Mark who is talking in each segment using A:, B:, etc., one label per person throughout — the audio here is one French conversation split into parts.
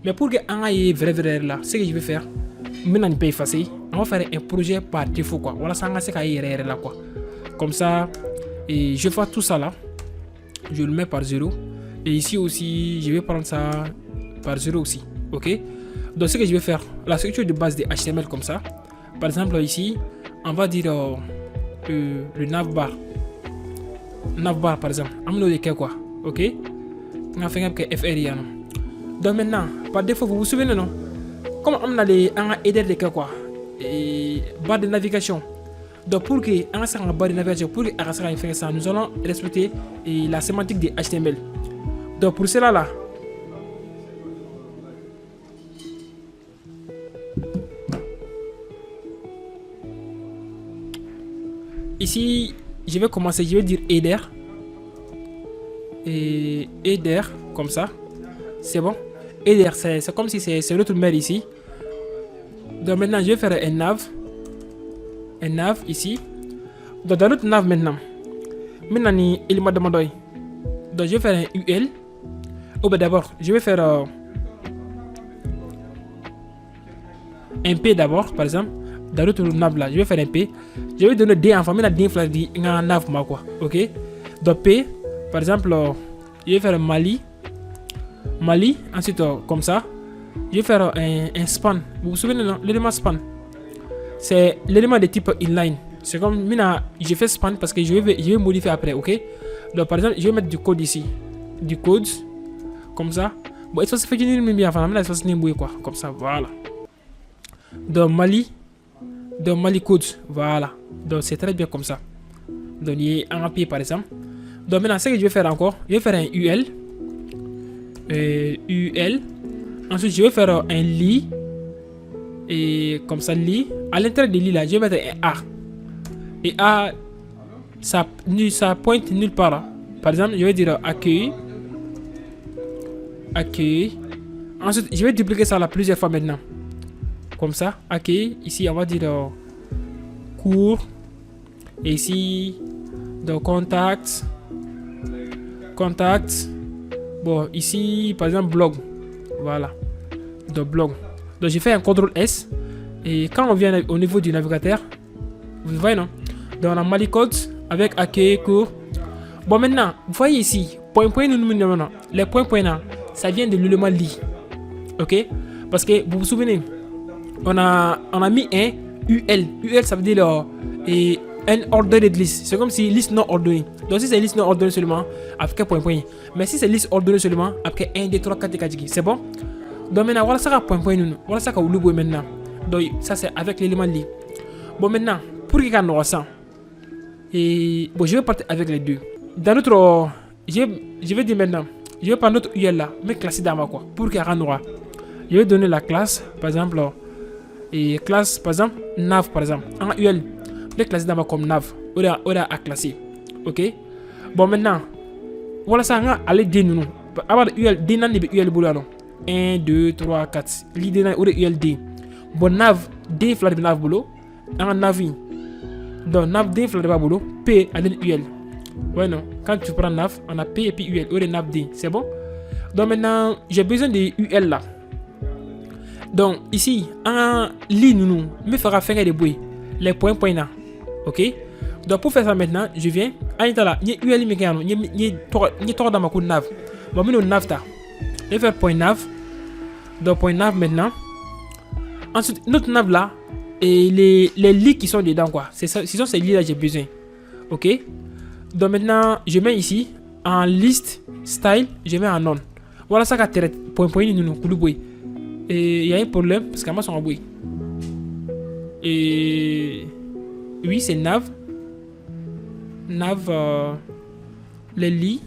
A: Mais pour que on ait vrai là, ce que je vais faire, maintenant on peut effacer. On va faire un projet par défaut quoi. Voilà, ça on sait qu'il y a là quoi. Comme ça, et je fais tout ça là. Je le mets par 0. Et ici aussi, je vais prendre ça par 0 aussi. Ok. Donc ce que je vais faire, la structure de base de HTML comme ça. Par exemple ici, on va dire le navbar. Navbar par exemple. On va dire quoi. Ok. On va faire un FR. Donc maintenant, par défaut, vous vous souvenez non? Comme on a les aider de quoi? Et barre de navigation. Donc pour que on barre de navigation, pour que faire ça, nous allons respecter la sémantique de HTML. Donc pour cela là, ici je vais commencer, je vais dire header et header comme ça, c'est bon. Header c'est comme si c'est notre mail ici. Donc maintenant je vais faire un nav ici. Donc dans notre nav maintenant il m'a demandé. Donc je vais faire un UL. Oh ben d'abord je vais faire un P d'abord par exemple. Dans notre nav là je vais faire un P. Je vais donner D en famille, D flag un nav quoi. Ok. Donc P par exemple je vais faire Mali. Ensuite comme ça je vais faire un span. Vous vous souvenez non? L'élément span c'est l'élément de type inline. C'est comme maintenant je fais span parce que je vais modifier après. Ok. Donc par exemple je vais mettre du code ici, du code comme ça. Bon il faut se faire une lumière enfin là il faut se nimouiller quoi comme ça voilà. Donc Mali code voilà. Donc c'est très bien comme ça. Donc il y a un pied par exemple. Donc maintenant ce que je vais faire encore, je vais faire un UL. Ensuite je vais faire un lit et comme ça lit. À l'intérieur de lit là je vais mettre un A. Et A ça pointe nulle part là. Par exemple je vais dire accueil. Ensuite je vais dupliquer ça là plusieurs fois maintenant. Comme ça accueil. Ici on va dire cours. Et ici donc contact. Bon ici par exemple blog. Voilà. Donc blog. Donc j'ai fait un CTRL S. Et quand on vient au niveau du navigateur, vous voyez non? Donc on a Mali code avec accueil cours. Bon maintenant, vous voyez ici, les points là, ça vient de l'élément lit. Ok? Parce que vous vous souvenez, on a mis un UL. UL ça veut dire un ordered list. C'est comme si liste non ordonnée. Donc si c'est liste non ordonnée seulement, après point. Mais si c'est liste ordonnée seulement, après 1, 2, 3, 4, 5, c'est bon? Donc maintenant, voilà ça qu'a point. Voilà ça qu'a oublié maintenant. Donc ça c'est avec l'élément lit. Bon maintenant, pour qu'il y ait ça, et bon je vais partir avec les deux. Dans notre, je vais dire maintenant, je vais prendre notre UL là, mais classer dans ma quoi, pour qu'il y ait un noir. Je vais donner la classe, par exemple, et classe, par exemple, nav, par exemple, en UL, les classer dans ma comme nav, on a classer, ok. Bon maintenant, voilà ça, on a aller dire nous, avoir UL, D nan de UL boulot 1, 2, 3, 4, l'idée nan on UL D. Bon nav, D flat de nav boulot, en navi. Donc nav D flat de boulot, P à l'UL. Ouais non, quand tu prends nav, on a P et puis UL, on a nav D, c'est bon. Donc maintenant, j'ai besoin de UL là. Donc ici, en ligne nous me fera faire des bruits, les points là. Ok. Donc pour faire ça maintenant, je viens. En là, ni UL mécano, ni toi dans ma coup nav. Bon mais nav ta. Je vais faire point nav. Donc point nav maintenant. Ensuite notre nav là et les lits qui sont dedans quoi. C'est ça, ce sont ces lits là j'ai besoin. Ok. Donc maintenant je mets ici en liste style, je mets en non. Voilà ça qu'a point nous et il y a un problème parce qu'à moi sont en bruit. Et oui c'est nav les lits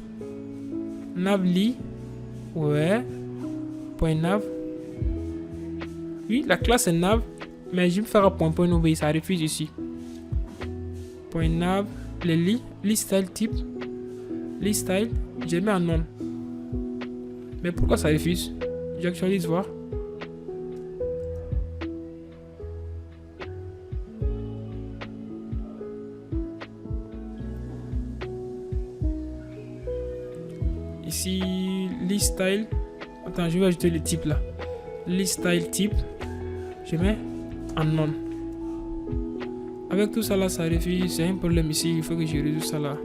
A: nav lit ouais point nav. Oui la classe est nav mais je vais faire un point nous ça refuse ici. Point nav les lits style type list style je mets en non. Mais pourquoi ça refuse? J'actualise voir. Ici list style. Attends, je vais ajouter le type là. list style type, je mets en non. Avec tout ça là, ça refuse. C'est un problème ici. Il faut que je résolve ça là.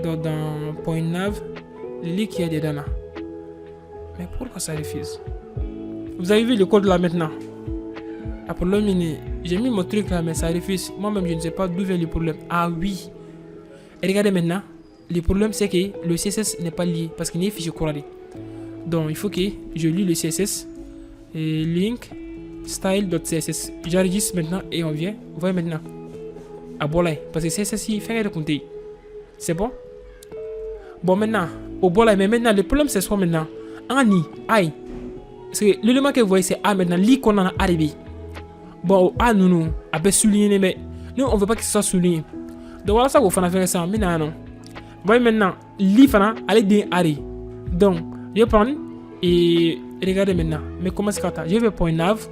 A: Donc dans point nav, les qui est dedans là. Mais pourquoi ça refuse? Vous avez vu le code là maintenant? Le problème, j'ai mis mon truc là, mais ça refuse. Moi-même, je ne sais pas d'où vient le problème. Ah oui. Et regardez maintenant. Le problème, c'est que le CSS n'est pas lié parce qu'il n'y a pas de fichier corrélé. Donc, il faut que je lis le CSS. Et link style.css. J'enregistre maintenant et on vient. Vous voyez maintenant. À Bolay. Parce que CSS, il fait de compter. C'est bon? Bon, maintenant. Au Bolay. Mais maintenant, le problème, c'est soit maintenant. Ani. Aïe. Parce que l'élément que vous voyez, c'est A maintenant. Li qu'on en a arrivé. Bon, A, nous, a bien souligné. Mais nous, on ne veut pas que ce soit souligné. Donc, voilà ça qu'on fait faire ça. Maintenant, non. Vous voyez maintenant. Li, fana, allez dire Ari. Donc, je vais prendre. Et regardez maintenant. Mais comment c'est que je vais point nav.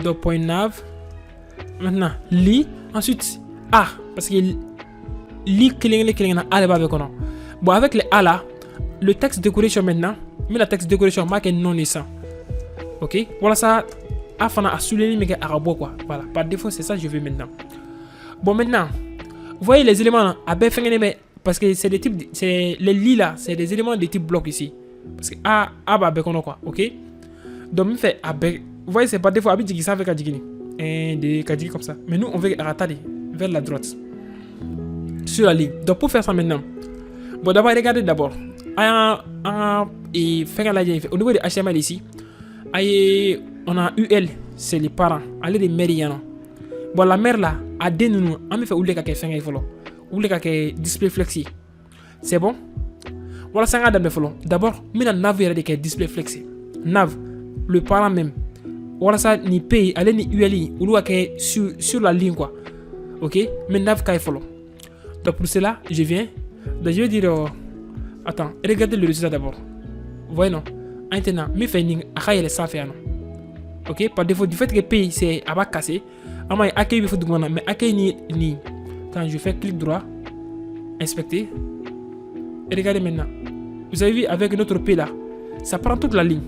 A: Donc, point nav. Maintenant, li. Ensuite, A. Parce que li, killing, A, avec on. Bon, avec les A là, le texte decoration maintenant. Mais la texte decoration marque non naissant. Ok. Voilà ça. A, fana, a souligné, mais arabo quoi. Voilà. Par défaut, c'est ça que je veux maintenant. Bon, maintenant. Vous voyez les éléments là. A, ben, mais parce que c'est des types, c'est les lits là, c'est des éléments de type bloc ici. Parce que A bah bekono quoi, ok. Donc il fait A vous voyez c'est pas des fois habitué qui savent kadjigini. Des kadjigi comme ça. Mais nous on veut rattacher vers la droite. Sur la ligne. Donc pour faire ça maintenant. Bon d'abord regardez d'abord. Et faire la ligne au niveau de HTML ici. On a UL, c'est les parents. Allez les mères. Bon la mère là, a des nous on me fait ouler ka faire follow. Ou les display flexi. C'est bon? Voilà ça d'abord, mais la nav est display flexi. Nav, le parent même. Voilà ça ni paye, allez ni ULI ou sur la ligne quoi. Ok? Mais nav kai follow. Donc pour cela, je viens. Donc je vais dire attends, regardez le résultat d'abord. Voyez non? Maintenant, mes findings à les ça faire non. Ok? Par défaut du fait que paye c'est à bas cassé. Ama accueil il faut demander mais accueil ni quand je fais clic droit, inspecter, et regardez maintenant. Vous avez vu avec notre P là, ça prend toute la ligne.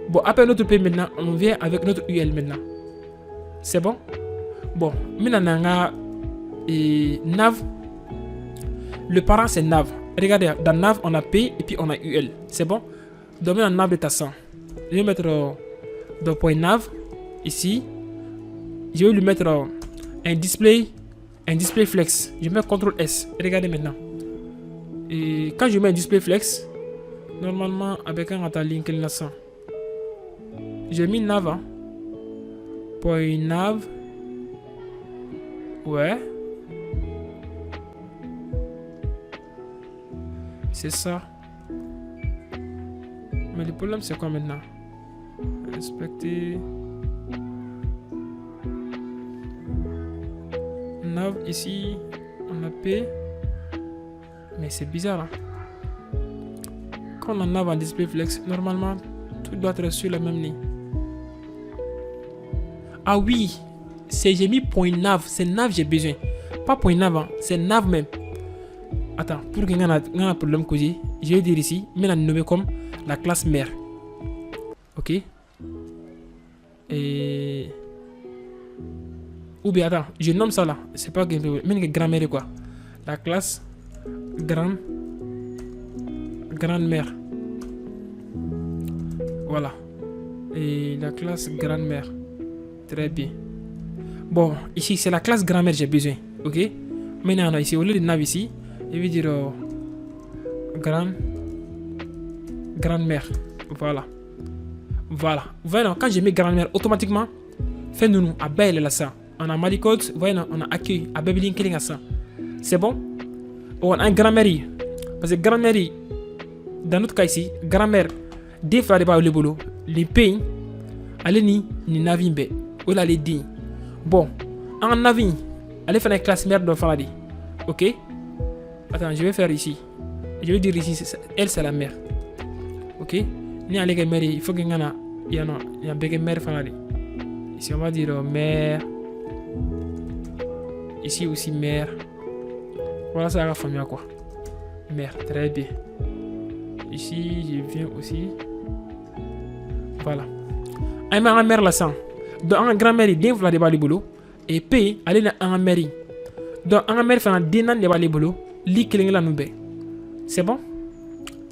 A: Bon, après notre P maintenant, on vient avec notre UL maintenant. C'est bon? Bon, maintenant on a nav. Le parent c'est nav. Regardez, dans nav on a P et puis on a UL. C'est bon? Donc maintenant nav est à 100. Je vais mettre dans point nav ici. Je vais lui mettre un display flex. Je mets CTRL S. Regardez maintenant. Et quand je mets un display flex, normalement avec un link là ça. J'ai mis nav. Hein. Point nav. Ouais. C'est ça. Mais le problème c'est quoi maintenant? Inspecter. Nav ici, on a P. Mais c'est bizarre. Hein? Quand on a nav en display flex, normalement, tout doit être sur la même ligne. Ah oui, j'ai mis point nav. C'est nav j'ai besoin. Pas point nav, hein? C'est nav même. Attends, pour qu'il y ait un problème que je vais dire ici, mais la nommer comme la classe mère. Ok. Et... Ou bien attends, je nomme ça là. C'est pas que mais grand-mère quoi. La classe grande-mère. Voilà. Et la classe grande-mère. Très bien. Bon, ici c'est la classe grand-mère j'ai besoin. Ok. Maintenant ici au lieu de nav ici, je vais dire grande-mère. Voilà. Voilà. Voilà. Quand je mets grand-mère automatiquement, fait nous à belle là ça. On a Malicode, voyez, on a accueil à Babylin Killing à ça. C'est bon? On a un grand-mère. Parce que grand-mère, dans notre cas ici, grand-mère, des fois, le boulot, les pays, allez ni navimbe, ou là les dits. Bon, en navim, allez faire une classe mère de Faraday. Ok? Attends, je vais faire ici. Je vais dire ici, elle c'est la mère. Ok? Ni allez que mère, il faut qu'il y ait une mère Faraday. Ici, on va dire mère. Ici aussi mère. Voilà ça la famille quoi. Mère, très bien. Ici je viens aussi. Voilà. Aïe, ma mère la sang. Donc, en grand-mère, d'un fla de balibolo. Et puis, allez na en mère. Donc, en mère, fait un dénan de balibolo. Li killing la noube. C'est bon?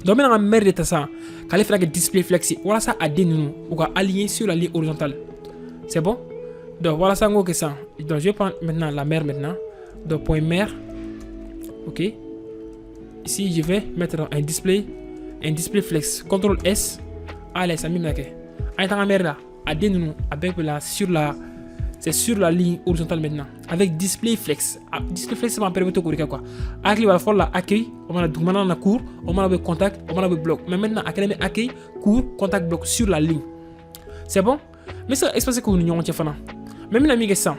A: Donc, maintenant, en mère de tassa. Quand il fait un display flexi. Voilà ça à dénou. Ou à aligner sur la ligne horizontale. C'est bon? Donc, voilà ça, que ça. Donc, je vais prendre maintenant la mère maintenant. Donc, point mère. Ok. Ici, je vais mettre un display flex. CTRL S. Allez, ça m'y met. En mère là. À dénou. Avec la sur la. C'est sur la ligne horizontale maintenant. Avec display flex. Display flex, ça va me permettre de courir quoi. Avec la fois là, accueil. On va maintenant dans cours. On va contact. On va bloc. Mais maintenant, accueil, cours, contact, bloc sur la ligne. C'est bon? Mais ça, est-ce que nous avons fait ça? Même la migue ça.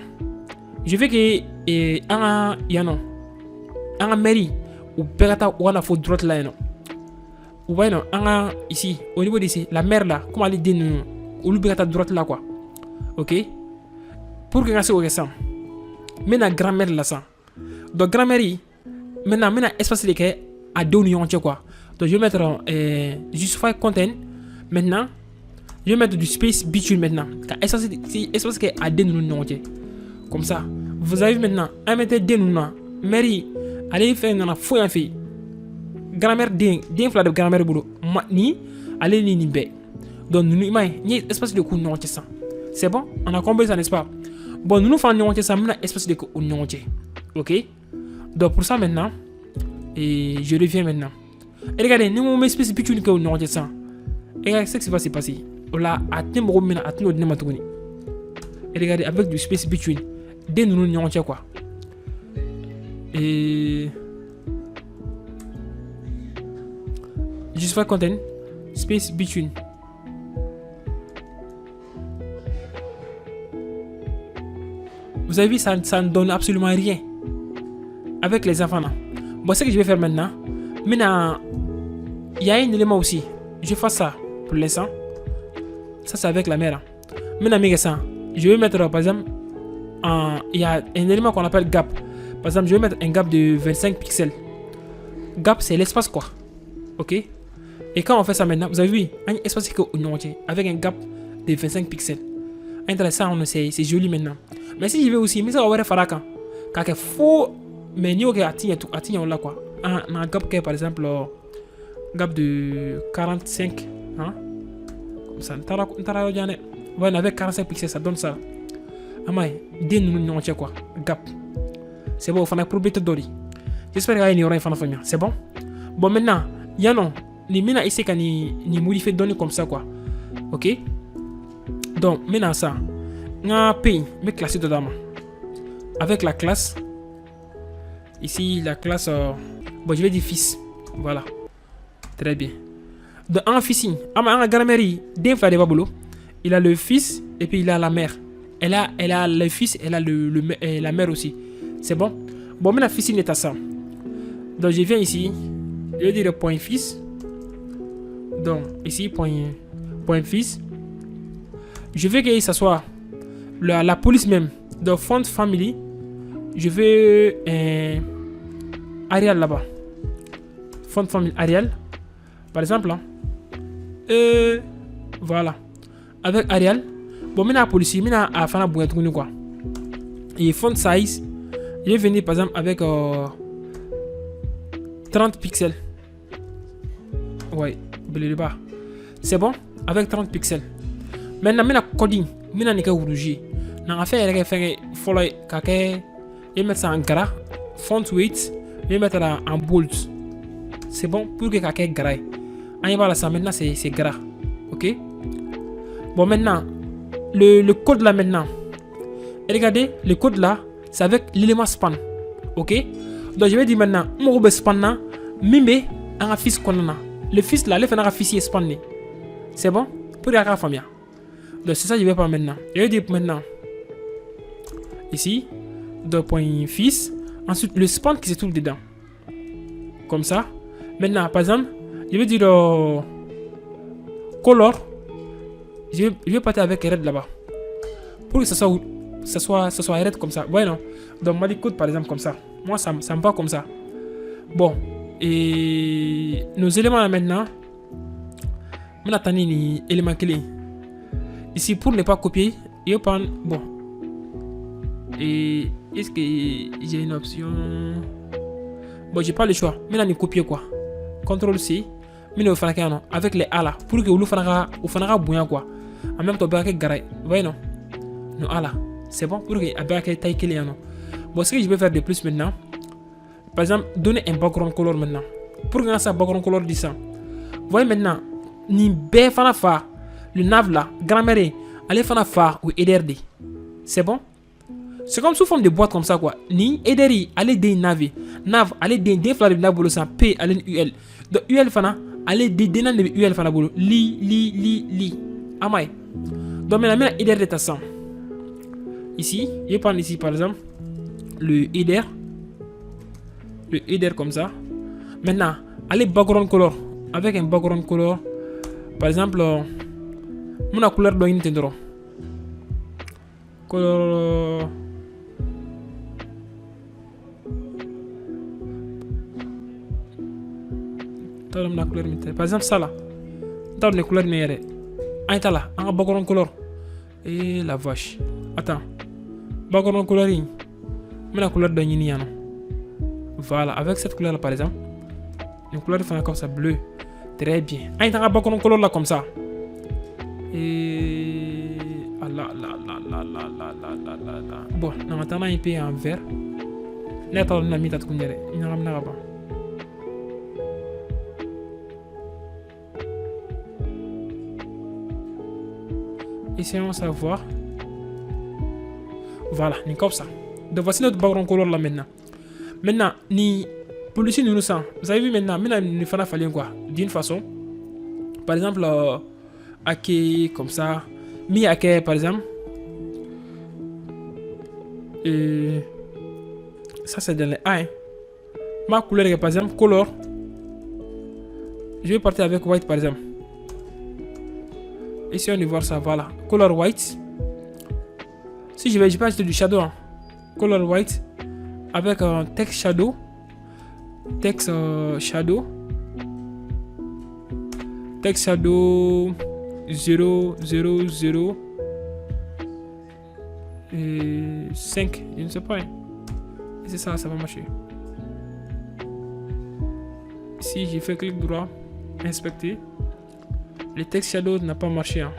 A: Je veux que en mairie ou perata ou on a fait droite là non. Ou bien non, ici au niveau d'ici la mer là, comment aller dire nous ou le perata droite là quoi. Ok? Pour que ça ça. Maintenant grand-mère là ça. Donc grand-mère maintenant espace les que à deux unions quoi. Donc je vais mettre justify content maintenant. Je vais mettre du space between maintenant. Quand espace que à deux unions comme ça. Vous avez maintenant un mètre de nous Mary allez faire une fouille en fille. Grand-mère d'un flat de grand-mère boulot. Ni allez ni bé. Donc nous ni espace de coup non ça. C'est bon? On a compris ça n'est-ce pas? Bon, nous faisons ça maintenant espace de coup non. Ok? Donc pour ça maintenant et je reviens maintenant. Et regardez, nous on met espace between que non ça. Et regardez ce qui va se passer. Là à tempo maintenant à tout le monde. Et regardez avec du space between. Dès nous n'y avons quoi. Et juste faire content space between. Vous avez vu ça ne donne absolument rien avec les enfants là. Bon, ce que je vais faire maintenant il y a un élément aussi. Je fais ça pour l'instant. Ça c'est avec la mère. Maintenant ça je vais mettre par exemple il y a un élément qu'on appelle gap. Par exemple, je vais mettre un gap de 25 pixels. Gap, c'est l'espace quoi. Ok? Et quand on fait ça maintenant, vous avez vu, un espace avec un gap de 25 pixels. Intéressant, c'est joli maintenant. Mais si je vais aussi, mais ça va faire faraka. Quand il faut, mais nous, on là quoi. Un gap qui est par exemple, gap de 45. Hein? Comme ça, ouais, avec 45 pixels, ça donne ça. Amay, dès nous n'avons quoi, gap. C'est bon, on a probabilité d'ori. J'espère qu'il y aura une famille. C'est bon? Bon, maintenant, il y a non. Les mina ici quand ni modifier données comme ça quoi. Ok? Donc, maintenant ça. On paye, mais classé dedans. Avec la classe. Ici, la classe. Bon, je vais dire fils. Voilà. Très bien. Donc, en fils, en grand-mère, d'un frère de Babolo, il a le fils et puis il a la mère. Elle a le fils, elle a la mère aussi. C'est bon? Bon, mais la fils est à ça. Donc, je viens ici. Je vais dire point fils. Donc, ici, point fils. Je veux que ça soit la police même. Donc, font family. Je veux Arial là-bas. Font family Arial. Par exemple, là. Voilà. Avec Arial. Bon, maintenant, la police, maintenant, à faire un quoi. Et font size. Je vais venir, par exemple, avec 30 pixels. Ouais, bas. C'est bon? Avec 30 pixels. Maintenant, je coding. Maintenant, je vais rouger. Je vais faire follow. Je vais mettre ça en gras. Font weight. Je vais mettre ça en bold. C'est bon? Pour que ça soit gras. Maintenant, c'est gras. Ok? Bon, maintenant. Le code là maintenant. Et regardez, le code là, c'est avec l'élément span. Ok? Donc je vais dire maintenant, mon robot span là, mime un fils qu'on a. Le fils là, le fait un fils span. C'est bon? Pour la famille. Donc c'est ça que je vais faire maintenant. Je vais dire maintenant. Ici, de point fils. Ensuite, le span qui se trouve dedans. Comme ça. Maintenant, par exemple, je vais dire color. Je vais partir avec red là-bas. Pour que ça soit red comme ça. Ouais, non. Donc, moi, code par exemple comme ça. Moi, ça me va comme ça. Bon. Et nos éléments là maintenant. On attend les éléments clés. ici, pour ne pas copier, je prends, bon, et est-ce que j'ai une option? Bon, j'ai pas le choix. Maintenant, je copie quoi. CTRL C. Maintenant, avec les A là, pour que vous fassiez bouillant quoi. En même temps, vous avez garay. Vous voyez non? Non, A là. C'est bon pour que vous ayez taille qu'il y a non. Bon, ce que je vais faire de plus maintenant, par exemple, donner un background color maintenant. Pour que ça background color dit ça. Vous voyez maintenant, ni B fana fa, le nav là, grammaire, allez fana fa ou EDRD. C'est bon? C'est comme sous forme de boîte comme ça quoi. Ni EDRI, allez des navi. Nav, allez des fleurs de nav bolo sans P, allez UL. Donc UL fana, allez des nan de UL fana bolo. Li. Amai. Donc maintenant, EDRD ta 100. Ici, je prends ici par exemple le header comme ça. Maintenant, allez background color avec un background color. Par exemple, mon couleur de Nintendo. Color. Par exemple, ça là. Dans les couleurs meilleures. Un là, un background color. Et la vache. Attends. Background coloring. La couleur de Niniano. Voilà, avec cette couleur là par exemple. Une couleur de comme ça, bleu. Très bien. Un background color là comme ça. Et. Ah là. Bon, on attend un peu en vert. Net on a mis ta couleur. Il n'y a rien à voir. Essayons de savoir. Voilà, ni comme ça. Donc voici notre background color là maintenant. Maintenant, ni pour ici nous sent. Vous avez vu maintenant, nous faisons falloir quoi? D'une façon. Par exemple, Ake comme ça. Mi Ake par exemple. Et ça c'est dans les A. Hein. Ma couleur est par exemple color. Je vais partir avec white par exemple. Ici on va voir ça, voilà. Color white. Si je vais ajouter du shadow. Hein. Color white. Avec un text shadow. Text shadow. Text shadow 0, 0, 0. Et 5. Je ne sais pas. Hein. C'est ça, ça va marcher. Si j'ai fait clic droit, inspecter. Le text shadow n'a pas marché. Hein.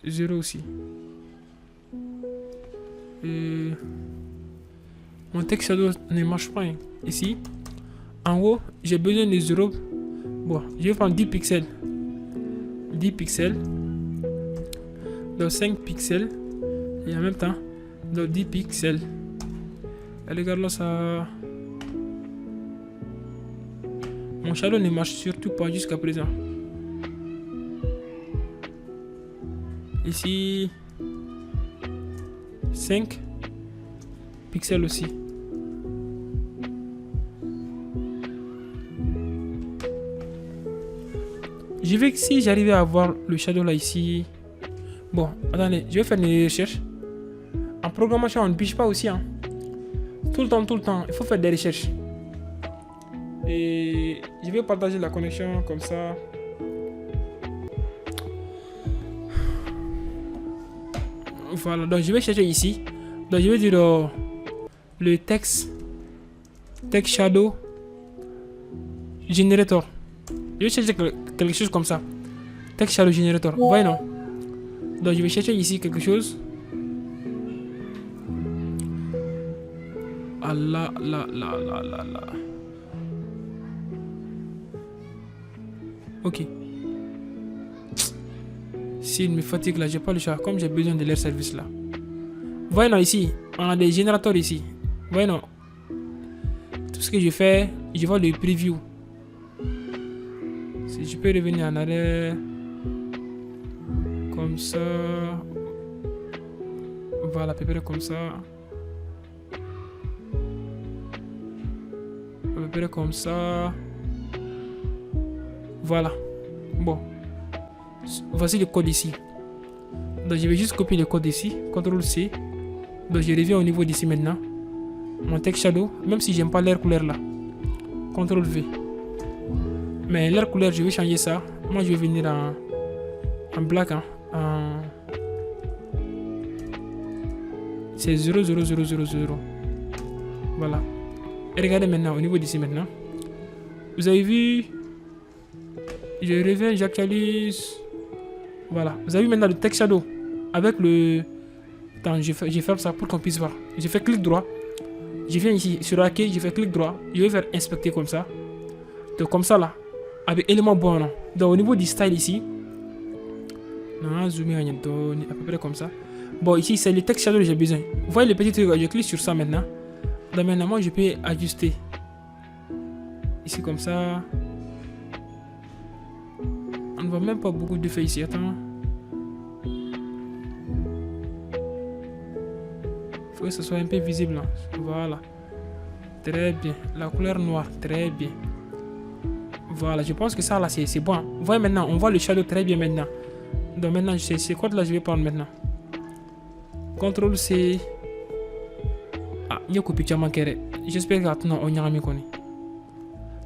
A: Zéro aussi. Et mon text shadow ne marche pas. Hein. Ici, en haut, j'ai besoin de 0. Bon, je vais prendre 10 pixels. 10 pixels. Donc 5 pixels. Et en même temps, donc 10 pixels. Et regarde là, ça. Mon shadow ne marche surtout pas jusqu'à présent. Ici 5 pixels aussi. Je vais si j'arrivais à avoir le shadow là ici. Bon, attendez, je vais faire des recherches. En programmation, on ne pige pas aussi. Hein. Tout le temps, il faut faire des recherches. Et je vais partager la connexion comme ça. Voilà, donc je vais chercher ici. Donc je vais dire le text shadow generator. Je vais chercher quelque chose comme ça. Text shadow generator. Ouais, non. Donc je vais chercher ici quelque chose. Ah là. Ok. S'il me fatigue là, j'ai pas le choix. Comme j'ai besoin de leur service là. Voyez non, ici, on a des générateurs ici. Voyez non. Tout ce que je fais, je vois le preview. Si je peux revenir en arrière. Comme ça. Voilà, à peu près comme ça. À peu près comme ça. Voilà. Bon. Voici le code ici. Donc je vais juste copier le code ici. CTRL C. Donc je reviens au niveau d'ici maintenant. Mon text shadow. Même si j'aime pas l'air couleur là. CTRL V. Mais leur couleur, je vais changer ça. Moi, je vais venir en black. Hein. C'est 0, 0, 0, 0, 0. Voilà. Et regardez maintenant, au niveau d'ici maintenant. Vous avez vu? Je reviens, j'actualise. Voilà. Vous avez vu maintenant le text shadow. Avec le... Attends, je ferme ça pour qu'on puisse voir. Je fais clic droit. Je viens ici sur la quai, je fais clic droit. Je vais faire inspecter comme ça. Donc comme ça là. Avec élément bon. Non? Donc au niveau du style ici. Non, zoomer à peu près comme ça. Bon, ici c'est le text shadow que j'ai besoin. Vous voyez le petit truc, je clique sur ça maintenant. Donc maintenant, moi je peux ajuster. Ici comme ça. On ne voit même pas beaucoup de faits ici. Attends. Il faut que ce soit un peu visible. Là. Voilà. Très bien. La couleur noire. Très bien. Voilà. Je pense que ça là c'est bon. Vous voyez maintenant. On voit le shadow très bien maintenant. Donc maintenant, c'est quoi là je vais prendre maintenant. CTRL C. Ah, il y a coupé tu as manqué. J'espère que non, on y a mis connu.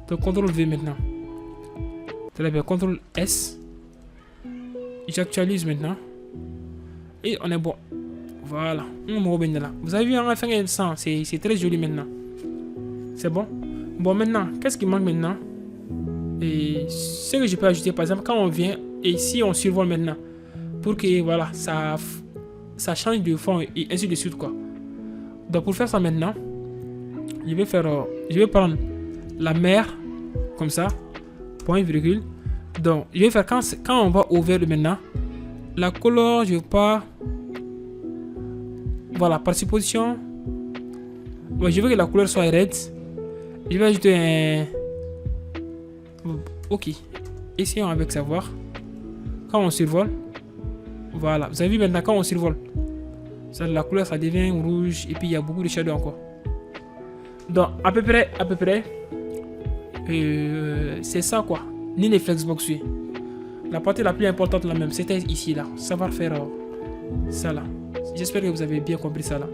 A: Donc CTRL V maintenant. Très bien. CTRL S. J'actualise maintenant. Et on est bon. Voilà. Vous avez vu en fin c'est très joli maintenant. C'est bon. Bon maintenant, qu'est-ce qui manque maintenant? Et ce que je peux ajouter par exemple quand on vient et ici on survole maintenant. Pour que voilà, ça change de fond et ainsi de suite quoi. Donc pour faire ça maintenant, je vais prendre la mer comme ça, point virgule. Donc je vais faire quand on va au vert maintenant, la couleur je vais pas, voilà par supposition, bon, je veux que la couleur soit red. Je vais ajouter un, ok, essayons avec savoir quand on survole. Voilà, vous avez vu maintenant quand on survole, ça, la couleur ça devient rouge et puis il y a beaucoup de shadow encore. Donc à peu près, c'est ça quoi. Ni les flexbox. La partie la plus importante là même, c'était ici là. Savoir faire ça là. J'espère que vous avez bien compris ça là.